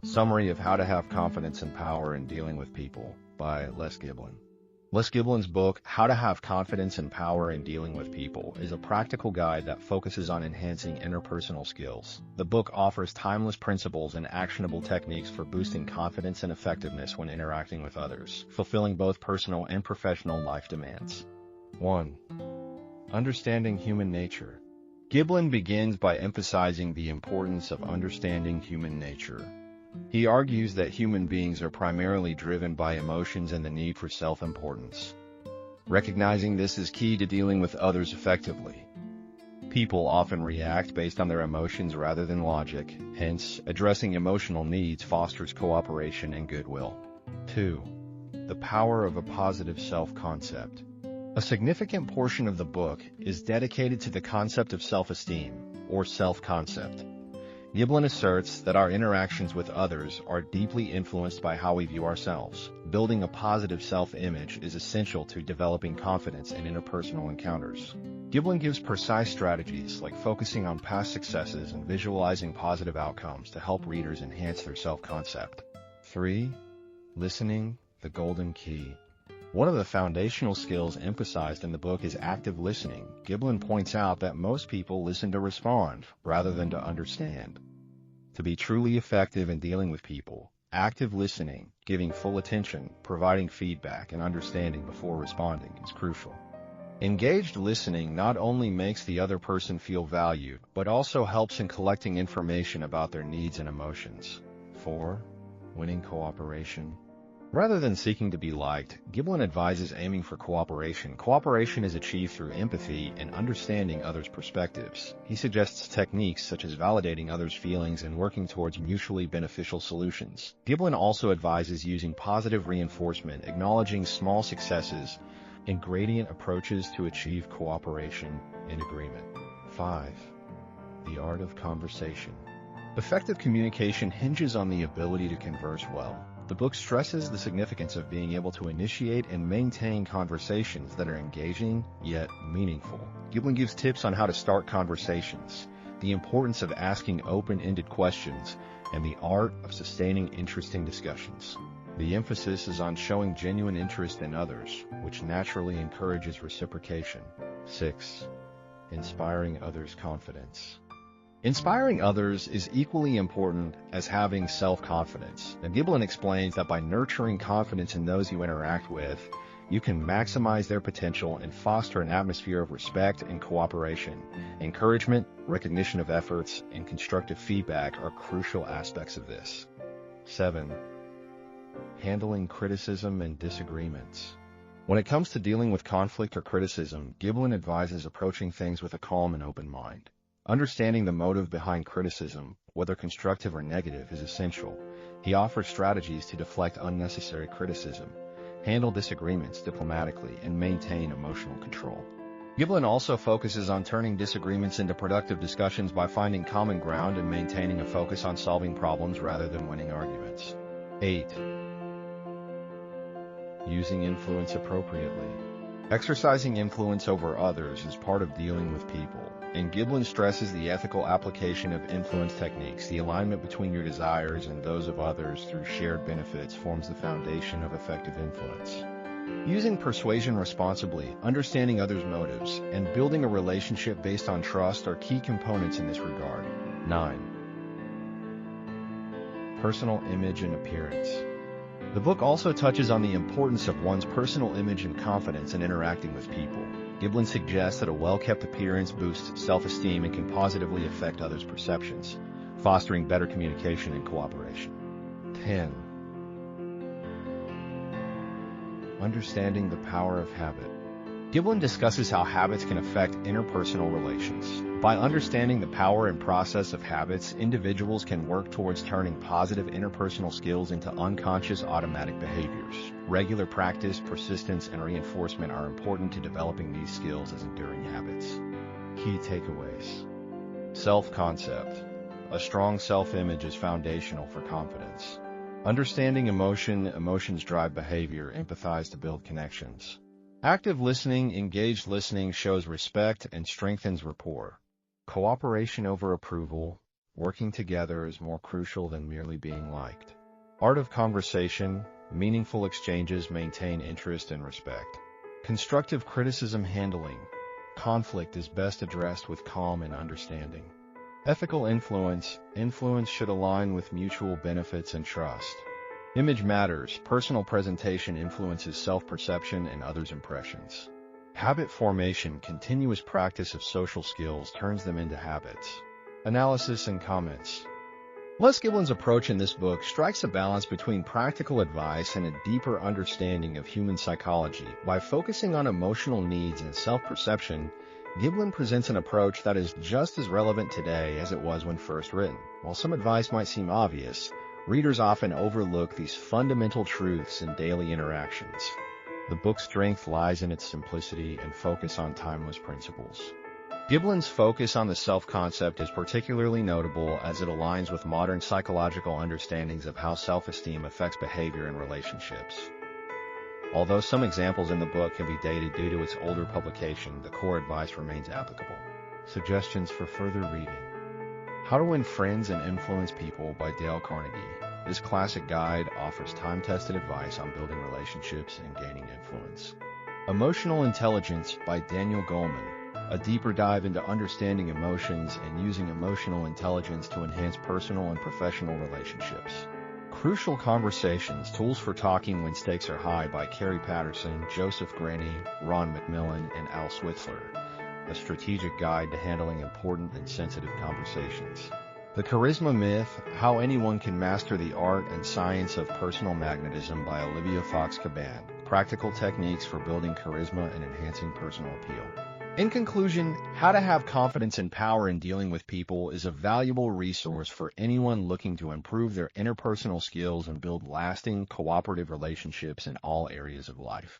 Summary of How to Have Confidence and Power in Dealing with People by Les Giblin. Les Giblin's book, How to Have Confidence and Power in Dealing with People, is a practical guide that focuses on enhancing interpersonal skills. The book offers timeless principles and actionable techniques for boosting confidence and effectiveness when interacting with others, fulfilling both personal and professional life demands. 1. Understanding human nature. Giblin begins by emphasizing the importance of understanding human nature. He argues that human beings are primarily driven by emotions and the need for self-importance. Recognizing this is key to dealing with others effectively. People often react based on their emotions rather than logic, hence, addressing emotional needs fosters cooperation and goodwill. 2. The power of a positive self-concept. A significant portion of the book is dedicated to the concept of self-esteem, or self-concept. Giblin asserts that our interactions with others are deeply influenced by how we view ourselves. Building a positive self-image is essential to developing confidence in interpersonal encounters. Giblin gives precise strategies like focusing on past successes and visualizing positive outcomes to help readers enhance their self-concept. 3. Listening, the golden key. One of the foundational skills emphasized in the book is active listening. Giblin points out that most people listen to respond rather than to understand. To be truly effective in dealing with people, active listening, giving full attention, providing feedback, and understanding before responding is crucial. Engaged listening not only makes the other person feel valued, but also helps in collecting information about their needs and emotions. 4. Winning cooperation. Rather than seeking to be liked, Giblin advises aiming for cooperation. Cooperation is achieved through empathy and understanding others' perspectives. He suggests techniques such as validating others' feelings and working towards mutually beneficial solutions. Giblin also advises using positive reinforcement, acknowledging small successes, and gradient approaches to achieve cooperation and agreement. 5. The art of conversation. Effective communication hinges on the ability to converse well. The book stresses the significance of being able to initiate and maintain conversations that are engaging yet meaningful. Giblin gives tips on how to start conversations, the importance of asking open-ended questions, and the art of sustaining interesting discussions. The emphasis is on showing genuine interest in others, which naturally encourages reciprocation. 6. Inspiring others' confidence. Inspiring others is equally important as having self-confidence. And Giblin explains that by nurturing confidence in those you interact with, you can maximize their potential and foster an atmosphere of respect and cooperation. Encouragement, recognition of efforts, and constructive feedback are crucial aspects of this. 7. Handling criticism and disagreements. When it comes to dealing with conflict or criticism, Giblin advises approaching things with a calm and open mind. Understanding the motive behind criticism, whether constructive or negative, is essential. He offers strategies to deflect unnecessary criticism, handle disagreements diplomatically, and maintain emotional control. Giblin also focuses on turning disagreements into productive discussions by finding common ground and maintaining a focus on solving problems rather than winning arguments. 8. Using influence appropriately. Exercising influence over others is part of dealing with people, and Giblin stresses the ethical application of influence techniques. The alignment between your desires and those of others through shared benefits forms the foundation of effective influence. Using persuasion responsibly, understanding others' motives, and building a relationship based on trust are key components in this regard. 9. Personal image and appearance. The book also touches on the importance of one's personal image and confidence in interacting with people. Giblin suggests that a well-kept appearance boosts self-esteem and can positively affect others' perceptions, fostering better communication and cooperation. 10. Understanding the power of habit. Giblin discusses how habits can affect interpersonal relations. By understanding the power and process of habits, individuals can work towards turning positive interpersonal skills into unconscious automatic behaviors. Regular practice, persistence, and reinforcement are important to developing these skills as enduring habits. Key takeaways. Self-concept. A strong self-image is foundational for confidence. Understanding emotions drive behavior, empathize to build connections. Active listening, engaged listening shows respect and strengthens rapport. Cooperation over approval. Working together is more crucial than merely being liked. Art of conversation, meaningful exchanges maintain interest and respect. Constructive criticism handling. Conflict is best addressed with calm and understanding. Ethical influence. Influence should align with mutual benefits and trust. Image matters. Personal presentation influences self-perception and others' impressions. Habit formation. Continuous practice of social skills turns them into habits. Analysis and comments. Les Giblin's approach in this book strikes a balance between practical advice and a deeper understanding of human psychology. By focusing on emotional needs and self-perception, Giblin presents an approach that is just as relevant today as it was when first written. While some advice might seem obvious, readers often overlook these fundamental truths in daily interactions. The book's strength lies in its simplicity and focus on timeless principles. Giblin's focus on the self-concept is particularly notable as it aligns with modern psychological understandings of how self-esteem affects behavior in relationships. Although some examples in the book can be dated due to its older publication, the core advice remains applicable. Suggestions for further reading. How to Win Friends and Influence People by Dale Carnegie. This classic guide offers time-tested advice on building relationships and gaining influence. Emotional Intelligence by Daniel Goleman. A deeper dive into understanding emotions and using emotional intelligence to enhance personal and professional relationships. Crucial Conversations, Tools for Talking When Stakes Are High by Carrie Patterson, Joseph Graney, Ron McMillan, and Al Switzler. A strategic guide to handling important and sensitive conversations. The Charisma Myth, How Anyone Can Master the Art and Science of Personal Magnetism by Olivia Fox-Caban. Practical techniques for building charisma and enhancing personal appeal. In conclusion, How to Have Confidence and Power in Dealing with People is a valuable resource for anyone looking to improve their interpersonal skills and build lasting, cooperative relationships in all areas of life.